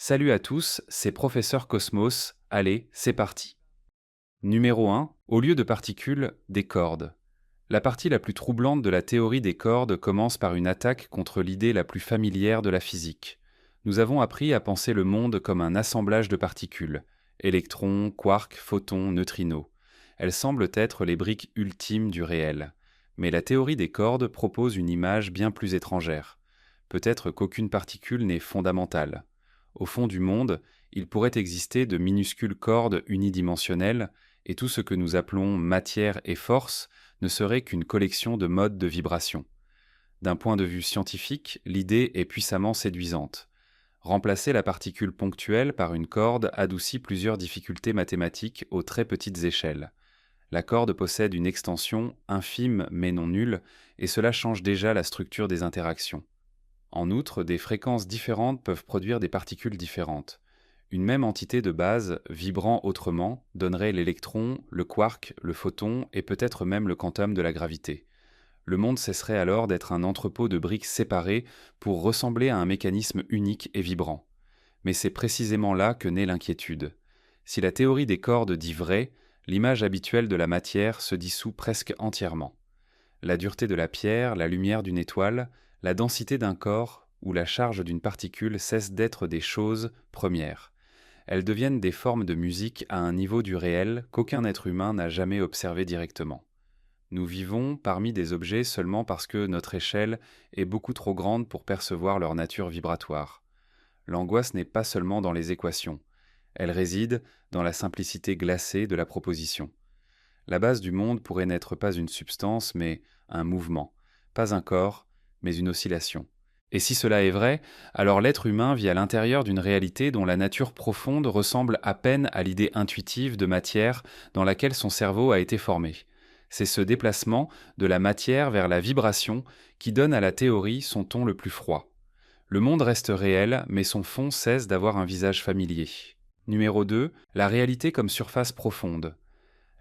Salut à tous, c'est Professeur Cosmos. Allez, c'est parti. Numéro 1. Au lieu de particules, des cordes. La partie la plus troublante de la théorie des cordes commence par une attaque contre l'idée la plus familière de la physique. Nous avons appris à penser le monde comme un assemblage de particules, électrons, quarks, photons, neutrinos. Elles semblent être les briques ultimes du réel. Mais la théorie des cordes propose une image bien plus étrangère. Peut-être qu'aucune particule n'est fondamentale. Au fond du monde, il pourrait exister de minuscules cordes unidimensionnelles, et tout ce que nous appelons matière et force ne serait qu'une collection de modes de vibration. D'un point de vue scientifique, l'idée est puissamment séduisante. Remplacer la particule ponctuelle par une corde adoucit plusieurs difficultés mathématiques aux très petites échelles. La corde possède une extension infime mais non nulle, et cela change déjà la structure des interactions. En outre, des fréquences différentes peuvent produire des particules différentes. Une même entité de base, vibrant autrement, donnerait l'électron, le quark, le photon et peut-être même le quantum de la gravité. Le monde cesserait alors d'être un entrepôt de briques séparées pour ressembler à un mécanisme unique et vibrant. Mais c'est précisément là que naît l'inquiétude. Si la théorie des cordes dit vrai, l'image habituelle de la matière se dissout presque entièrement. La dureté de la pierre, la lumière d'une étoile, la densité d'un corps ou la charge d'une particule cessent d'être des choses premières. Elles deviennent des formes de musique à un niveau du réel qu'aucun être humain n'a jamais observé directement. Nous vivons parmi des objets seulement parce que notre échelle est beaucoup trop grande pour percevoir leur nature vibratoire. L'angoisse n'est pas seulement dans les équations, elle réside dans la simplicité glacée de la proposition. La base du monde pourrait n'être pas une substance, mais un mouvement, pas un corps, mais une oscillation. Et si cela est vrai, alors l'être humain vit à l'intérieur d'une réalité dont la nature profonde ressemble à peine à l'idée intuitive de matière dans laquelle son cerveau a été formé. C'est ce déplacement de la matière vers la vibration qui donne à la théorie son ton le plus froid. Le monde reste réel, mais son fond cesse d'avoir un visage familier. Numéro 2. La réalité comme surface profonde.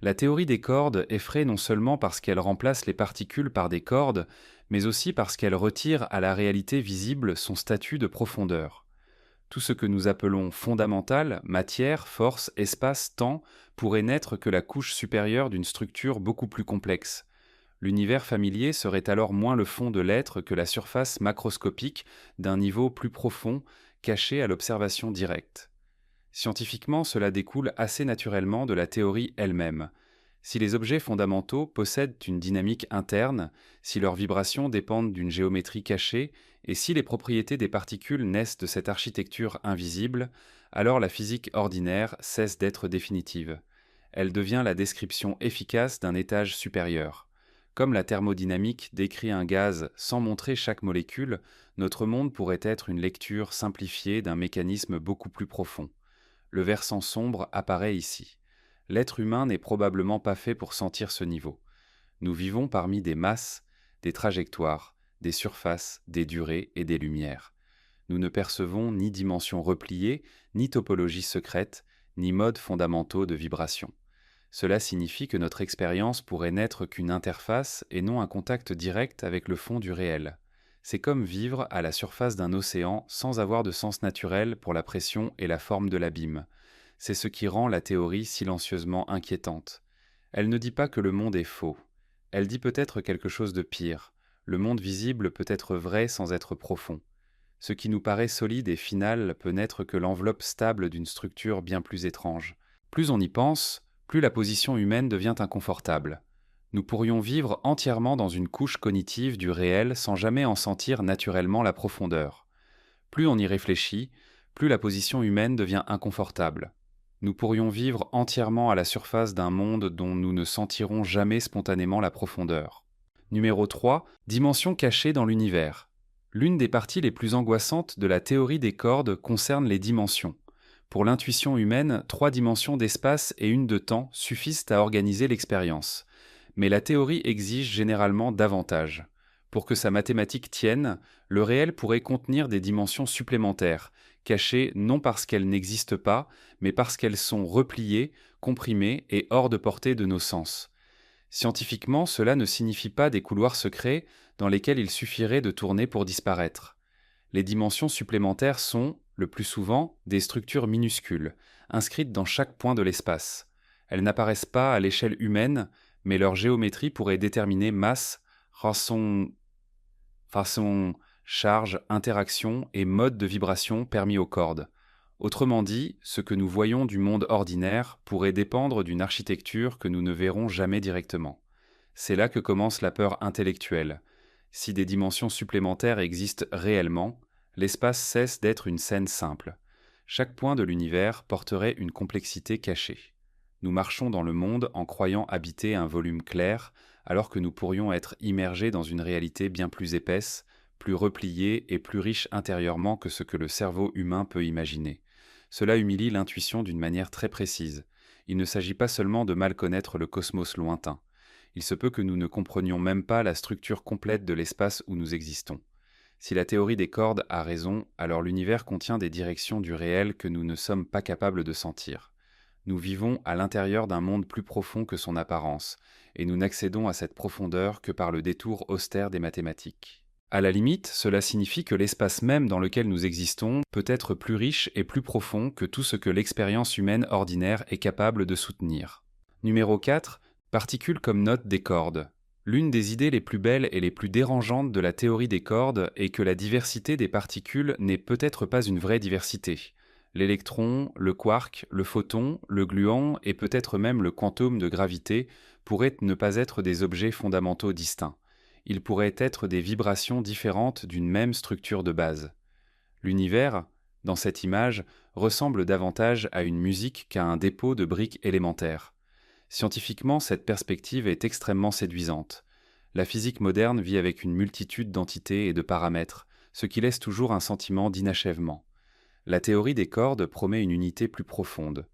La théorie des cordes effraie non seulement parce qu'elle remplace les particules par des cordes, mais aussi parce qu'elle retire à la réalité visible son statut de profondeur. Tout ce que nous appelons fondamental, matière, force, espace, temps, pourrait n'être que la couche supérieure d'une structure beaucoup plus complexe. L'univers familier serait alors moins le fond de l'être que la surface macroscopique d'un niveau plus profond, caché à l'observation directe. Scientifiquement, cela découle assez naturellement de la théorie elle-même. Si les objets fondamentaux possèdent une dynamique interne, si leurs vibrations dépendent d'une géométrie cachée, et si les propriétés des particules naissent de cette architecture invisible, alors la physique ordinaire cesse d'être définitive. Elle devient la description efficace d'un étage supérieur. Comme la thermodynamique décrit un gaz sans montrer chaque molécule, notre monde pourrait être une lecture simplifiée d'un mécanisme beaucoup plus profond. Le versant sombre apparaît ici. L'être humain n'est probablement pas fait pour sentir ce niveau. Nous vivons parmi des masses, des trajectoires, des surfaces, des durées et des lumières. Nous ne percevons ni dimensions repliées, ni topologies secrètes, ni modes fondamentaux de vibration. Cela signifie que notre expérience pourrait n'être qu'une interface et non un contact direct avec le fond du réel. C'est comme vivre à la surface d'un océan sans avoir de sens naturel pour la pression et la forme de l'abîme. C'est ce qui rend la théorie silencieusement inquiétante. Elle ne dit pas que le monde est faux. Elle dit peut-être quelque chose de pire. Le monde visible peut être vrai sans être profond. Ce qui nous paraît solide et final peut n'être que l'enveloppe stable d'une structure bien plus étrange. Plus on y pense, plus la position humaine devient inconfortable. Nous pourrions vivre entièrement dans une couche cognitive du réel sans jamais en sentir naturellement la profondeur. Plus on y réfléchit, plus la position humaine devient inconfortable. Nous pourrions vivre entièrement à la surface d'un monde dont nous ne sentirons jamais spontanément la profondeur. Numéro 3. Dimension cachée dans l'univers. L'une des parties les plus angoissantes de la théorie des cordes concerne les dimensions. Pour l'intuition humaine, 3 dimensions d'espace et une de temps suffisent à organiser l'expérience. Mais la théorie exige généralement davantage. Pour que sa mathématique tienne, le réel pourrait contenir des dimensions supplémentaires, cachées non parce qu'elles n'existent pas, mais parce qu'elles sont repliées, comprimées et hors de portée de nos sens. Scientifiquement, cela ne signifie pas des couloirs secrets dans lesquels il suffirait de tourner pour disparaître. Les dimensions supplémentaires sont le plus souvent des structures minuscules, inscrites dans chaque point de l'espace. Elles n'apparaissent pas à l'échelle humaine, mais leur géométrie pourrait déterminer masse, façon, charge, interaction et mode de vibration permis aux cordes. Autrement dit, ce que nous voyons du monde ordinaire pourrait dépendre d'une architecture que nous ne verrons jamais directement. C'est là que commence la peur intellectuelle. Si des dimensions supplémentaires existent réellement, l'espace cesse d'être une scène simple. Chaque point de l'univers porterait une complexité cachée. Nous marchons dans le monde en croyant habiter un volume clair, alors que nous pourrions être immergés dans une réalité bien plus épaisse, plus repliée et plus riche intérieurement que ce que le cerveau humain peut imaginer. Cela humilie l'intuition d'une manière très précise. Il ne s'agit pas seulement de mal connaître le cosmos lointain. Il se peut que nous ne comprenions même pas la structure complète de l'espace où nous existons. Si la théorie des cordes a raison, alors l'univers contient des directions du réel que nous ne sommes pas capables de sentir. Nous vivons à l'intérieur d'un monde plus profond que son apparence, et nous n'accédons à cette profondeur que par le détour austère des mathématiques. À la limite, cela signifie que l'espace même dans lequel nous existons peut être plus riche et plus profond que tout ce que l'expérience humaine ordinaire est capable de soutenir. Numéro 4. Particules comme notes des cordes. L'une des idées les plus belles et les plus dérangeantes de la théorie des cordes est que la diversité des particules n'est peut-être pas une vraie diversité. L'électron, le quark, le photon, le gluon et peut-être même le quantum de gravité pourraient ne pas être des objets fondamentaux distincts. Ils pourraient être des vibrations différentes d'une même structure de base. L'univers, dans cette image, ressemble davantage à une musique qu'à un dépôt de briques élémentaires. Scientifiquement, cette perspective est extrêmement séduisante. La physique moderne vit avec une multitude d'entités et de paramètres, ce qui laisse toujours un sentiment d'inachèvement. La théorie des cordes promet une unité plus profonde.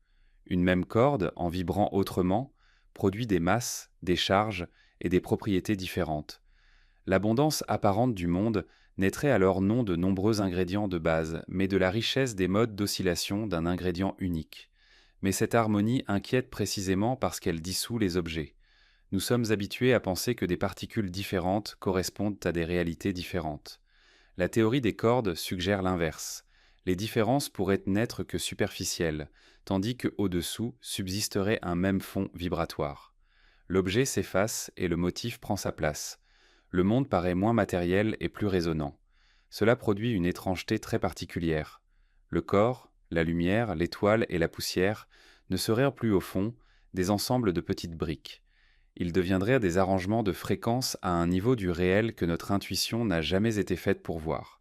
Une même corde, en vibrant autrement, produit des masses, des charges et des propriétés différentes. L'abondance apparente du monde naîtrait alors non de nombreux ingrédients de base, mais de la richesse des modes d'oscillation d'un ingrédient unique. Mais cette harmonie inquiète précisément parce qu'elle dissout les objets. Nous sommes habitués à penser que des particules différentes correspondent à des réalités différentes. La théorie des cordes suggère l'inverse. Les différences pourraient n'être que superficielles, tandis qu'au-dessous subsisterait un même fond vibratoire. L'objet s'efface et le motif prend sa place. Le monde paraît moins matériel et plus résonnant. Cela produit une étrangeté très particulière. Le corps, la lumière, l'étoile et la poussière ne seraient plus au fond des ensembles de petites briques. Ils deviendraient des arrangements de fréquences à un niveau du réel que notre intuition n'a jamais été faite pour voir.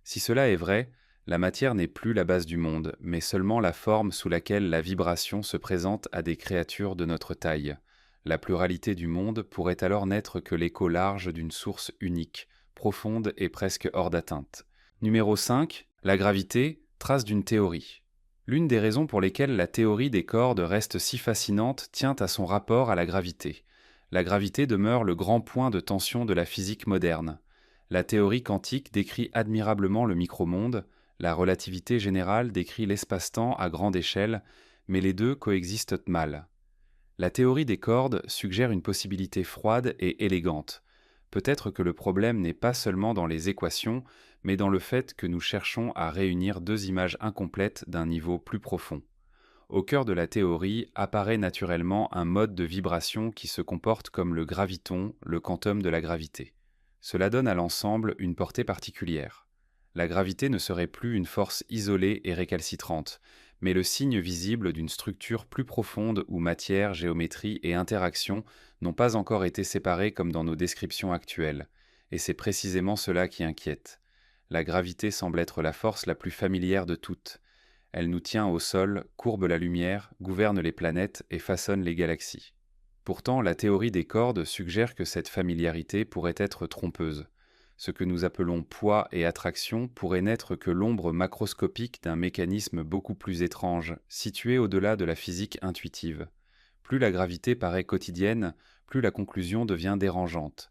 Si cela est vrai, la matière n'est plus la base du monde, mais seulement la forme sous laquelle la vibration se présente à des créatures de notre taille. La pluralité du monde pourrait alors n'être que l'écho large d'une source unique, profonde et presque hors d'atteinte. Numéro 5. La gravité, trace d'une théorie. L'une des raisons pour lesquelles la théorie des cordes reste si fascinante tient à son rapport à la gravité. La gravité demeure le grand point de tension de la physique moderne. La théorie quantique décrit admirablement le micromonde, la relativité générale décrit l'espace-temps à grande échelle, mais les deux coexistent mal. La théorie des cordes suggère une possibilité froide et élégante. Peut-être que le problème n'est pas seulement dans les équations, mais dans le fait que nous cherchons à réunir deux images incomplètes d'un niveau plus profond. Au cœur de la théorie apparaît naturellement un mode de vibration qui se comporte comme le graviton, le quantum de la gravité. Cela donne à l'ensemble une portée particulière. La gravité ne serait plus une force isolée et récalcitrante, mais le signe visible d'une structure plus profonde où matière, géométrie et interaction n'ont pas encore été séparées comme dans nos descriptions actuelles. Et c'est précisément cela qui inquiète. La gravité semble être la force la plus familière de toutes. Elle nous tient au sol, courbe la lumière, gouverne les planètes et façonne les galaxies. Pourtant, la théorie des cordes suggère que cette familiarité pourrait être trompeuse. Ce que nous appelons poids et attraction pourrait n'être que l'ombre macroscopique d'un mécanisme beaucoup plus étrange, situé au-delà de la physique intuitive. Plus la gravité paraît quotidienne, plus la conclusion devient dérangeante.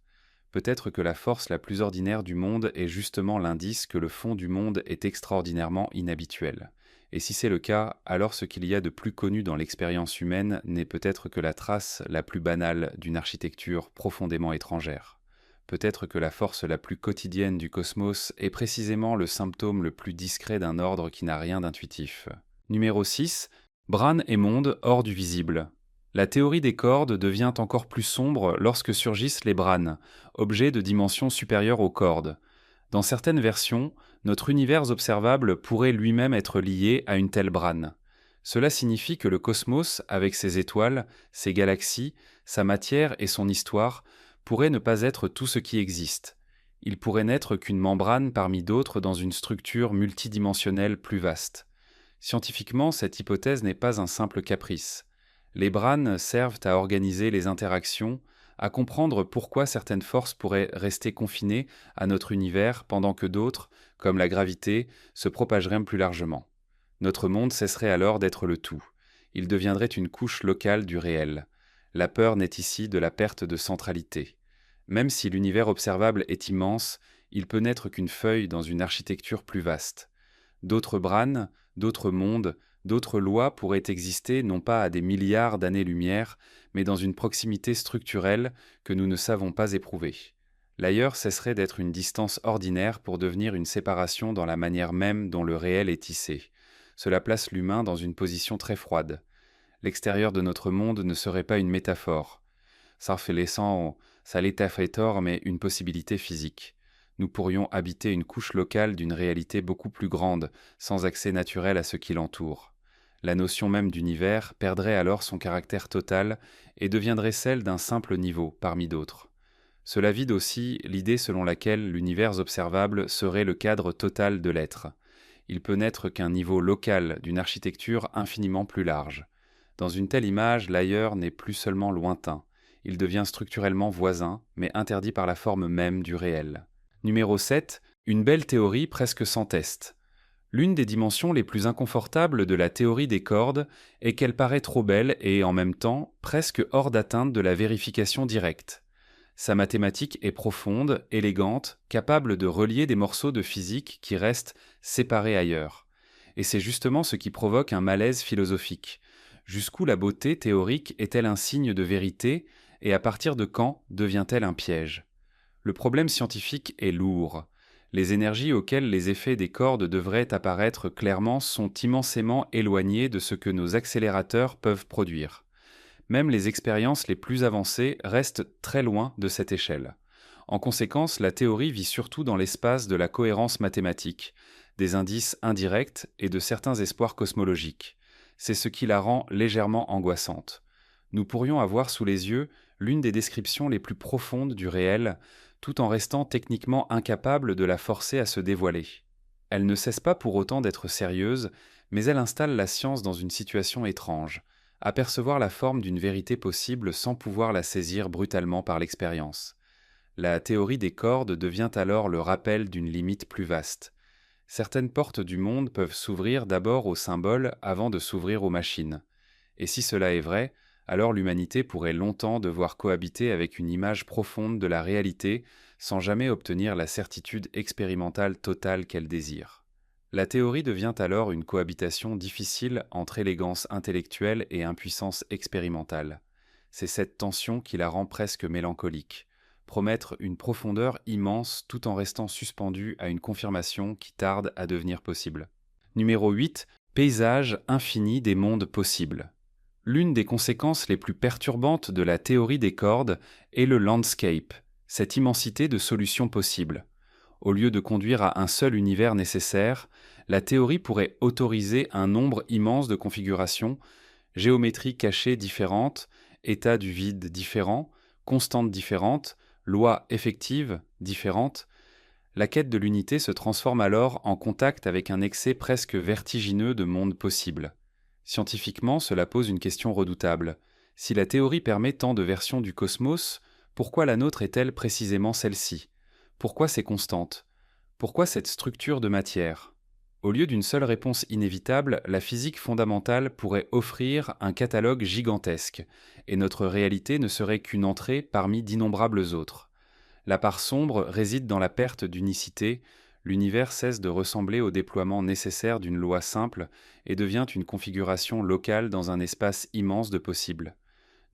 Peut-être que la force la plus ordinaire du monde est justement l'indice que le fond du monde est extraordinairement inhabituel. Et si c'est le cas, alors ce qu'il y a de plus connu dans l'expérience humaine n'est peut-être que la trace la plus banale d'une architecture profondément étrangère. Peut-être que la force la plus quotidienne du cosmos est précisément le symptôme le plus discret d'un ordre qui n'a rien d'intuitif. Numéro 6. Bran et monde hors du visible. La théorie des cordes devient encore plus sombre lorsque surgissent les branes, objets de dimension supérieure aux cordes. Dans certaines versions, notre univers observable pourrait lui-même être lié à une telle brane. Cela signifie que le cosmos, avec ses étoiles, ses galaxies, sa matière et son histoire, pourrait ne pas être tout ce qui existe. Il pourrait n'être qu'une membrane parmi d'autres dans une structure multidimensionnelle plus vaste. Scientifiquement, cette hypothèse n'est pas un simple caprice. Les branes servent à organiser les interactions, à comprendre pourquoi certaines forces pourraient rester confinées à notre univers pendant que d'autres, comme la gravité, se propageraient plus largement. Notre monde cesserait alors d'être le tout. Il deviendrait une couche locale du réel. La peur naît ici de la perte de centralité. Même si l'univers observable est immense, il peut n'être qu'une feuille dans une architecture plus vaste. D'autres branes, d'autres mondes, d'autres lois pourraient exister non pas à des milliards d'années-lumière, mais dans une proximité structurelle que nous ne savons pas éprouver. L'ailleurs cesserait d'être une distance ordinaire pour devenir une séparation dans la manière même dont le réel est tissé. Cela place l'humain dans une position très froide. L'extérieur de notre monde ne serait pas une métaphore. Sarfelesan, Saletafator, mais une possibilité physique. Nous pourrions habiter une couche locale d'une réalité beaucoup plus grande, sans accès naturel à ce qui l'entoure. La notion même d'univers perdrait alors son caractère total et deviendrait celle d'un simple niveau parmi d'autres. Cela vide aussi l'idée selon laquelle l'univers observable serait le cadre total de l'être. Il peut n'être qu'un niveau local d'une architecture infiniment plus large. Dans une telle image, l'ailleurs n'est plus seulement lointain. Il devient structurellement voisin, mais interdit par la forme même du réel. Numéro 7. Une belle théorie presque sans test. L'une des dimensions les plus inconfortables de la théorie des cordes est qu'elle paraît trop belle et, en même temps, presque hors d'atteinte de la vérification directe. Sa mathématique est profonde, élégante, capable de relier des morceaux de physique qui restent séparés ailleurs. Et c'est justement ce qui provoque un malaise philosophique. Jusqu'où la beauté théorique est-elle un signe de vérité, et à partir de quand devient-elle un piège ? Le problème scientifique est lourd. Les énergies auxquelles les effets des cordes devraient apparaître clairement sont immensément éloignées de ce que nos accélérateurs peuvent produire. Même les expériences les plus avancées restent très loin de cette échelle. En conséquence, la théorie vit surtout dans l'espace de la cohérence mathématique, des indices indirects et de certains espoirs cosmologiques. C'est ce qui la rend légèrement angoissante. Nous pourrions avoir sous les yeux l'une des descriptions les plus profondes du réel, tout en restant techniquement incapables de la forcer à se dévoiler. Elle ne cesse pas pour autant d'être sérieuse, mais elle installe la science dans une situation étrange. Apercevoir la forme d'une vérité possible sans pouvoir la saisir brutalement par l'expérience. La théorie des cordes devient alors le rappel d'une limite plus vaste. Certaines portes du monde peuvent s'ouvrir d'abord aux symboles avant de s'ouvrir aux machines. Et si cela est vrai, alors l'humanité pourrait longtemps devoir cohabiter avec une image profonde de la réalité sans jamais obtenir la certitude expérimentale totale qu'elle désire. La théorie devient alors une cohabitation difficile entre élégance intellectuelle et impuissance expérimentale. C'est cette tension qui la rend presque mélancolique, promettre une profondeur immense tout en restant suspendue à une confirmation qui tarde à devenir possible. Numéro 8. Paysage infini des mondes possibles. L'une des conséquences les plus perturbantes de la théorie des cordes est le landscape, cette immensité de solutions possibles. Au lieu de conduire à un seul univers nécessaire, la théorie pourrait autoriser un nombre immense de configurations, géométries cachées différentes, états du vide différents, constantes différentes, lois effectives différentes. La quête de l'unité se transforme alors en contact avec un excès presque vertigineux de mondes possibles. Scientifiquement, cela pose une question redoutable. Si la théorie permet tant de versions du cosmos, pourquoi la nôtre est-elle précisément celle-ci ? Pourquoi ces constantes ? Pourquoi cette structure de matière ? Au lieu d'une seule réponse inévitable, la physique fondamentale pourrait offrir un catalogue gigantesque, et notre réalité ne serait qu'une entrée parmi d'innombrables autres. La part sombre réside dans la perte d'unicité, l'univers cesse de ressembler au déploiement nécessaire d'une loi simple et devient une configuration locale dans un espace immense de possibles.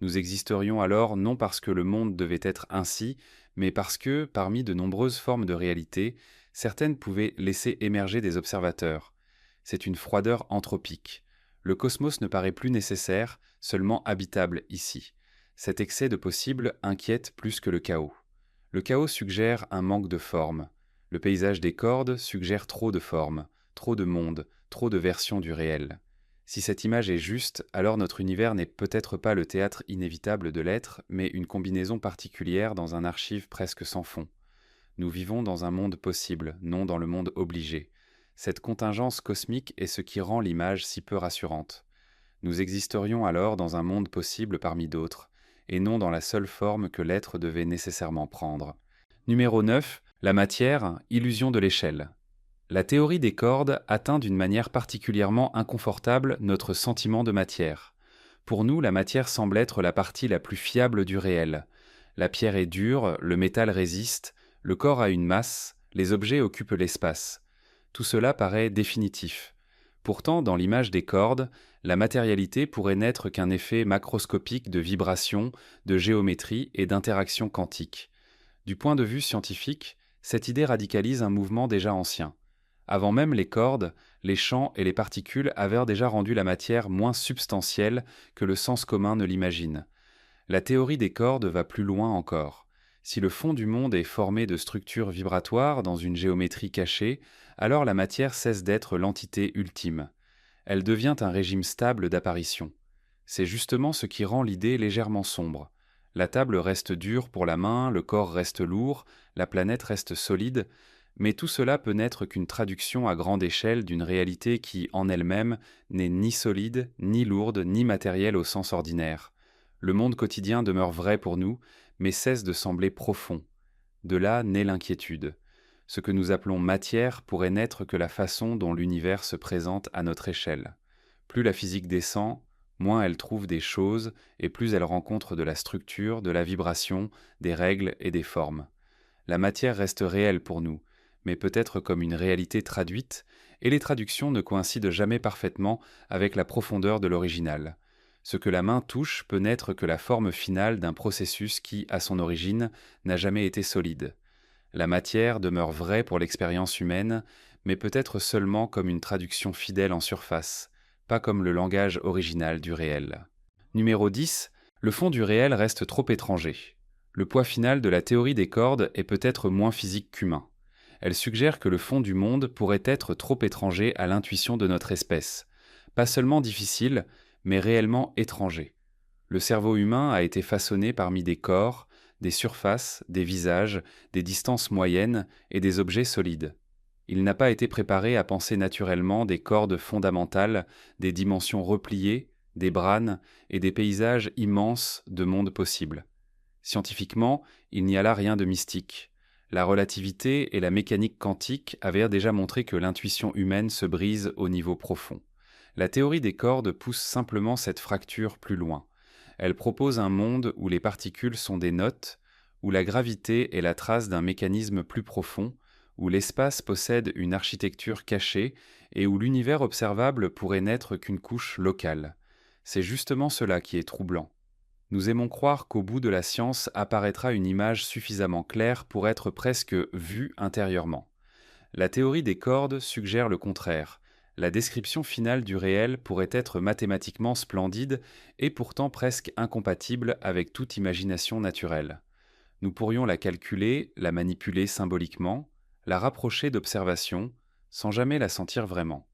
Nous existerions alors non parce que le monde devait être ainsi, mais parce que, parmi de nombreuses formes de réalité, certaines pouvaient laisser émerger des observateurs. C'est une froideur anthropique. Le cosmos ne paraît plus nécessaire, seulement habitable ici. Cet excès de possible inquiète plus que le chaos. Le chaos suggère un manque de forme. Le paysage des cordes suggère trop de formes, trop de mondes, trop de versions du réel. Si cette image est juste, alors notre univers n'est peut-être pas le théâtre inévitable de l'être, mais une combinaison particulière dans un archive presque sans fond. Nous vivons dans un monde possible, non dans le monde obligé. Cette contingence cosmique est ce qui rend l'image si peu rassurante. Nous existerions alors dans un monde possible parmi d'autres, et non dans la seule forme que l'être devait nécessairement prendre. Numéro 9. La matière, illusion de l'échelle. La théorie des cordes atteint d'une manière particulièrement inconfortable notre sentiment de matière. Pour nous, la matière semble être la partie la plus fiable du réel. La pierre est dure, le métal résiste, le corps a une masse, les objets occupent l'espace. Tout cela paraît définitif. Pourtant, dans l'image des cordes, la matérialité pourrait n'être qu'un effet macroscopique de vibration, de géométrie et d'interaction quantique. Du point de vue scientifique, cette idée radicalise un mouvement déjà ancien. Avant même les cordes, les champs et les particules avaient déjà rendu la matière moins substantielle que le sens commun ne l'imagine. La théorie des cordes va plus loin encore. Si le fond du monde est formé de structures vibratoires dans une géométrie cachée, alors la matière cesse d'être l'entité ultime. Elle devient un régime stable d'apparition. C'est justement ce qui rend l'idée légèrement sombre. La table reste dure pour la main, le corps reste lourd, la planète reste solide, mais tout cela peut n'être qu'une traduction à grande échelle d'une réalité qui, en elle-même, n'est ni solide, ni lourde, ni matérielle au sens ordinaire. Le monde quotidien demeure vrai pour nous, mais cesse de sembler profond. De là naît l'inquiétude. Ce que nous appelons matière pourrait n'être que la façon dont l'univers se présente à notre échelle. Plus la physique descend, moins elle trouve des choses, et plus elle rencontre de la structure, de la vibration, des règles et des formes. La matière reste réelle pour nous, mais peut-être comme une réalité traduite, et les traductions ne coïncident jamais parfaitement avec la profondeur de l'original. Ce que la main touche peut n'être que la forme finale d'un processus qui, à son origine, n'a jamais été solide. La matière demeure vraie pour l'expérience humaine, mais peut-être seulement comme une traduction fidèle en surface, pas comme le langage original du réel. Numéro 10. Le fond du réel reste trop étranger. Le poids final de la théorie des cordes est peut-être moins physique qu'humain. Elle suggère que le fond du monde pourrait être trop étranger à l'intuition de notre espèce. Pas seulement difficile, mais réellement étranger. Le cerveau humain a été façonné parmi des corps, des surfaces, des visages, des distances moyennes et des objets solides. Il n'a pas été préparé à penser naturellement des cordes fondamentales, des dimensions repliées, des branes et des paysages immenses de mondes possibles. Scientifiquement, il n'y a là rien de mystique. La relativité et la mécanique quantique avaient déjà montré que l'intuition humaine se brise au niveau profond. La théorie des cordes pousse simplement cette fracture plus loin. Elle propose un monde où les particules sont des notes, où la gravité est la trace d'un mécanisme plus profond, où l'espace possède une architecture cachée et où l'univers observable pourrait n'être qu'une couche locale. C'est justement cela qui est troublant. Nous aimons croire qu'au bout de la science apparaîtra une image suffisamment claire pour être presque vue intérieurement. La théorie des cordes suggère le contraire. La description finale du réel pourrait être mathématiquement splendide et pourtant presque incompatible avec toute imagination naturelle. Nous pourrions la calculer, la manipuler symboliquement, la rapprocher d'observations, sans jamais la sentir vraiment.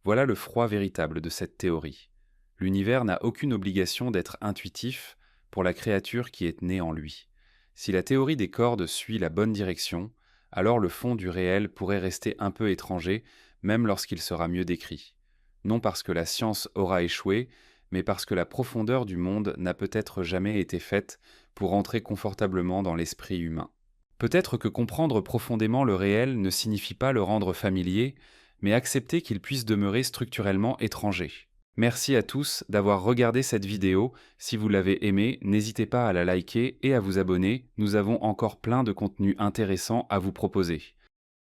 Voilà le froid véritable de cette théorie. L'univers n'a aucune obligation d'être intuitif pour la créature qui est née en lui. Si la théorie des cordes suit la bonne direction, alors le fond du réel pourrait rester un peu étranger, même lorsqu'il sera mieux décrit. Non parce que la science aura échoué, mais parce que la profondeur du monde n'a peut-être jamais été faite pour entrer confortablement dans l'esprit humain. Peut-être que comprendre profondément le réel ne signifie pas le rendre familier, mais accepter qu'il puisse demeurer structurellement étranger. Merci à tous d'avoir regardé cette vidéo. Si vous l'avez aimée, n'hésitez pas à la liker et à vous abonner. Nous avons encore plein de contenus intéressants à vous proposer.